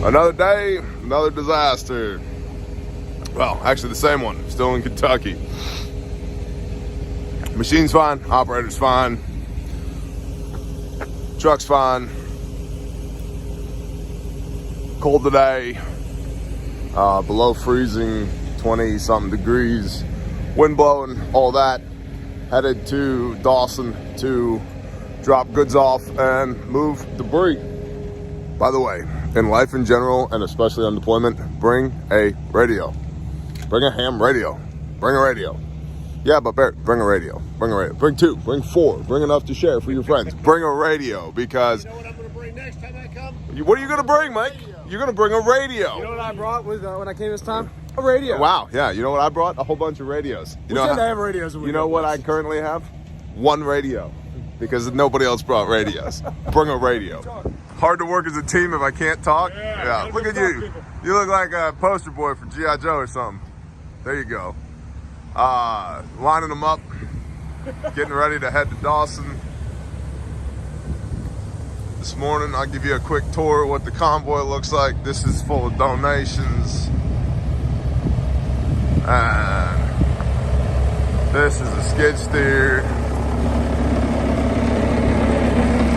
Another day, another disaster. Well, actually the same one, still in Kentucky. Machine's fine, operator's fine, truck's fine. Cold today, below freezing, 20 something degrees, wind blowing, all that. Headed to Dawson to drop goods off and move debris. By the way, in life in general, and especially on deployment, bring a radio. Bring a ham radio. Bring a radio. Yeah, but Barrett, bring a radio. Bring a radio. Bring 2. Bring 4. Bring enough to share for your friends. Bring a radio, because... You know what I'm going to bring next time I come? What are you going to bring, Mike? You're going to bring a radio. You know what I brought when I came this time? A radio. Wow, yeah. You know what I brought? A whole bunch of radios. We tend to have radios. You know what I currently have? 1 radio. Because nobody else brought radios. Bring a radio. Hard to work as a team if I can't talk. Yeah. Look at you. People. You look like a poster boy for G.I. Joe or something. There you go. Lining them up. Getting ready to head to Dawson. This morning, I'll give you a quick tour of what the convoy looks like. This is full of donations. And this is a skid steer.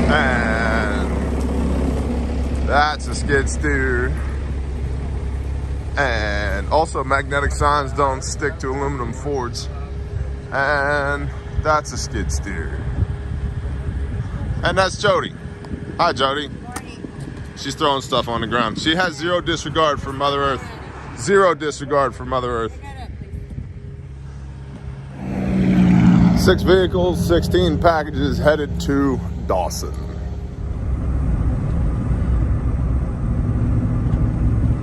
And that's a skid steer. And also, magnetic signs don't stick to aluminum Fords. And that's a skid steer. And that's Jody. Hi, Jody. She's throwing stuff on the ground. She has zero disregard for Mother Earth. Zero disregard for Mother Earth. 6 vehicles, 16 packages headed to Dawson.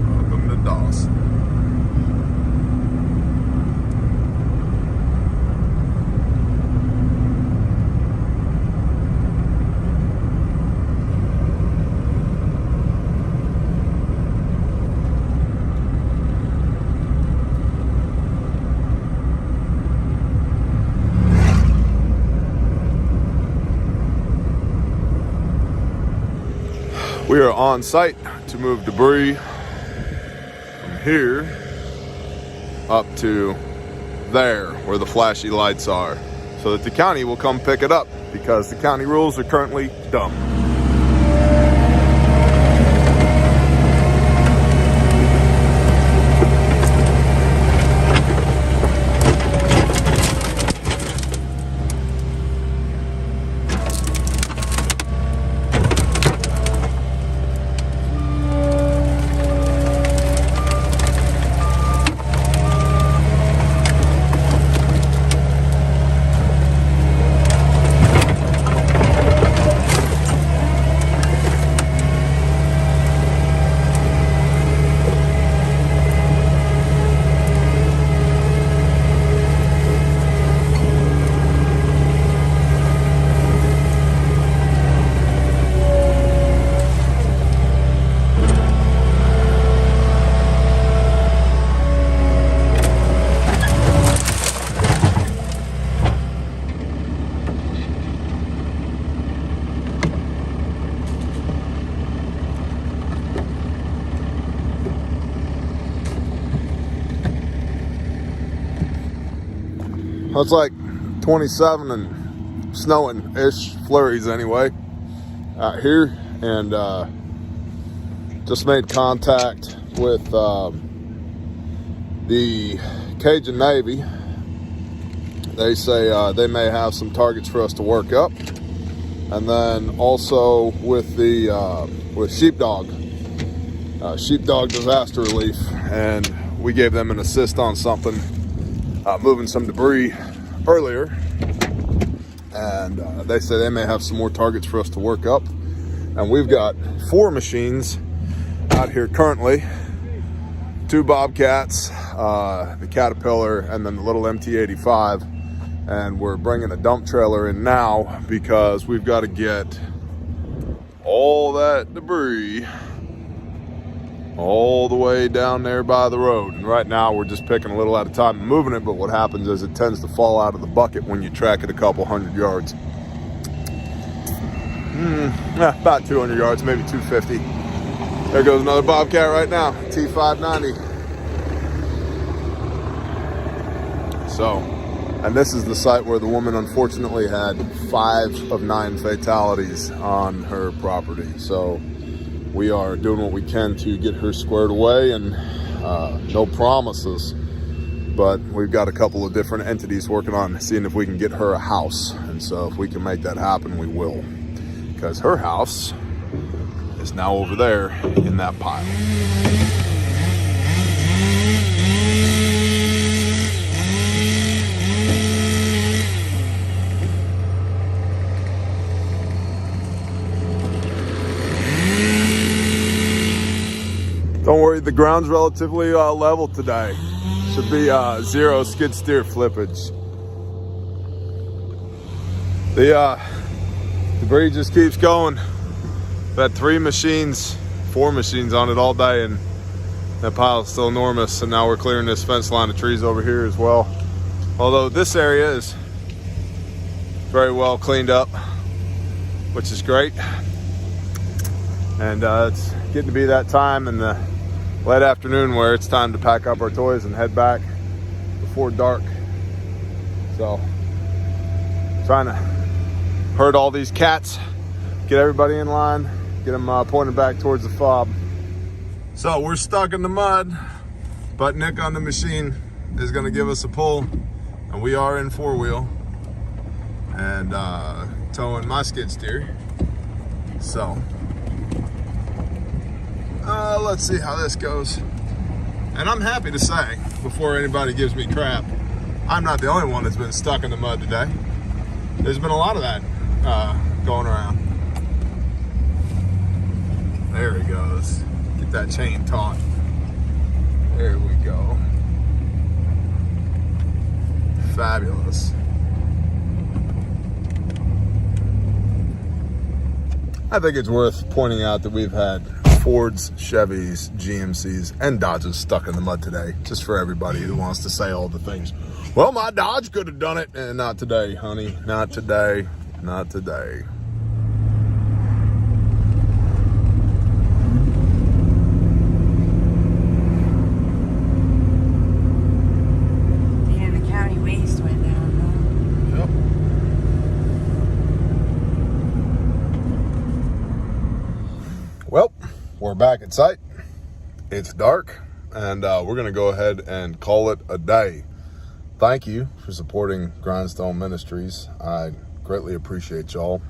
Welcome to Dawson. We are on site to move debris from here up to there where the flashy lights are, so that the county will come pick it up, because the county rules are currently dumb. It's like 27 and snowing-ish, flurries anyway, out here, and just made contact with the Cajun Navy. They say they may have some targets for us to work up, and then also with the with Sheepdog Disaster Relief, and we gave them an assist on something, moving some debris earlier, and they say they may have some more targets for us to work up. And we've got 4 machines out here currently, 2 Bobcats, the Caterpillar, and then the little MT-85, and we're bringing a dump trailer in now because we've got to get all that debris all the way down there by the road. And right now we're just picking a little at a time and moving it, but what happens is it tends to fall out of the bucket when you track it a couple hundred yards. About 200 yards, maybe 250. There goes another Bobcat right now, T590. So, and this is the site where the woman unfortunately had 5 of 9 fatalities on her property. So we are doing what we can to get her squared away, and no promises, but we've got a couple of different entities working on seeing if we can get her a house. And so if we can make that happen, we will, because her house is now over there in that pile. Don't worry, the ground's relatively level today. Should be 0 skid steer flippage. The debris just keeps going. We've had 4 machines on it all day, and that pile is still enormous. And now we're clearing this fence line of trees over here as well. Although this area is very well cleaned up, which is great. And it's getting to be that time in the late afternoon where it's time to pack up our toys and head back before dark. So, trying to herd all these cats, get everybody in line, get them pointed back towards the fob. So we're stuck in the mud, but Nick on the machine is going to give us a pull, and we are in 4-wheel and towing my skid steer. So let's see how this goes. And I'm happy to say, before anybody gives me crap, I'm not the only one that's been stuck in the mud today. There's been a lot of that going around. There he goes. Get that chain taut. There we go. Fabulous. I think it's worth pointing out that we've had Fords, Chevys, GMCs, and Dodges stuck in the mud today, just for everybody who wants to say all the things. Well, my Dodge could have done it. And not today, honey. Not today. Not today. Damn, the county waste went down, Yep. Well, we're back at site. It's dark, and we're going to go ahead and call it a day. Thank you for supporting Grindstone Ministries. I greatly appreciate y'all.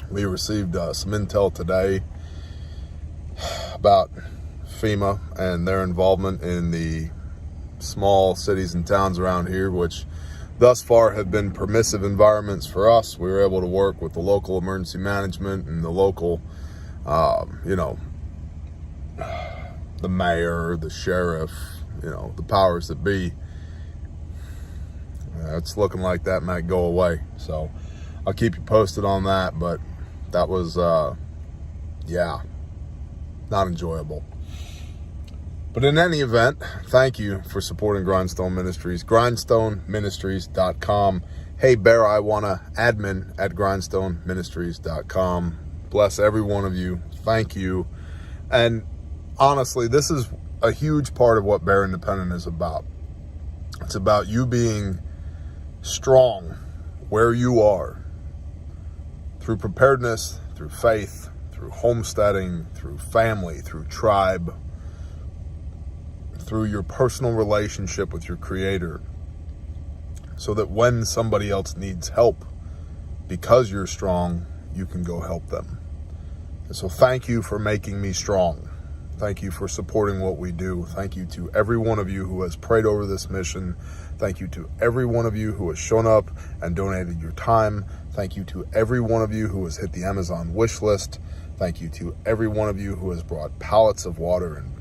We received some intel today about FEMA and their involvement in the small cities and towns around here, which thus far have been permissive environments for us. We were able to work with the local emergency management and the local, the mayor, the sheriff, the powers that be. It's looking like that might go away. So I'll keep you posted on that, but that was, not enjoyable. But in any event, thank you for supporting Grindstone Ministries. Grindstoneministries.com. Hey, Bear, I want to admin at grindstoneministries.com. Bless every one of you. Thank you. And honestly, this is a huge part of what Bear Independent is about. It's about you being strong where you are, through preparedness, through faith, through homesteading, through family, through tribe, through your personal relationship with your Creator, so that when somebody else needs help, because you're strong, you can go help them. And so thank you for making me strong. Thank you for supporting what we do. Thank you to every one of you who has prayed over this mission. Thank you to every one of you who has shown up and donated your time. Thank you to every one of you who has hit the Amazon wish list. Thank you to every one of you who has brought pallets of water and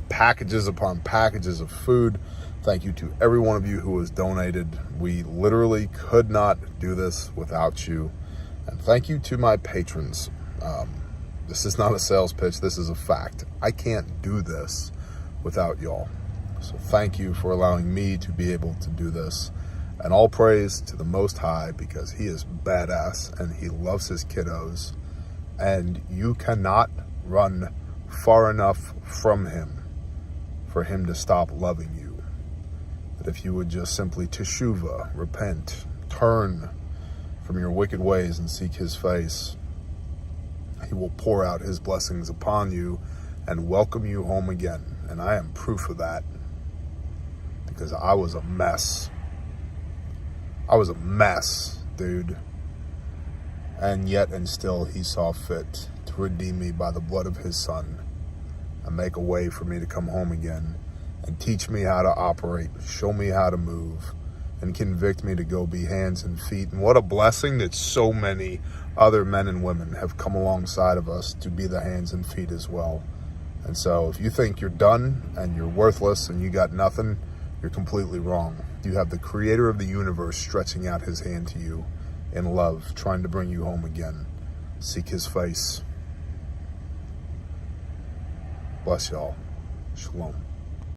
packages upon packages of food. Thank you to every one of you who has donated. We literally could not do this without you. And thank you to my patrons. This is not a sales pitch. This is a fact. I can't do this without y'all. So thank you for allowing me to be able to do this. And all praise to the Most High, because he is badass and he loves his kiddos. And you cannot run far enough from him for him to stop loving you. That if you would just simply teshuvah, repent, turn from your wicked ways and seek his face, he will pour out his blessings upon you and welcome you home again. And I am proof of that, because I was a mess. I was a mess, dude. And yet and still he saw fit to redeem me by the blood of his son and make a way for me to come home again and teach me how to operate, show me how to move, and convict me to go be hands and feet. And what a blessing that so many other men and women have come alongside of us to be the hands and feet as well. And so if you think you're done and you're worthless and you got nothing, you're completely wrong. You have the creator of the universe stretching out his hand to you in love, trying to bring you home again. Seek his face. Bless y'all. Shalom.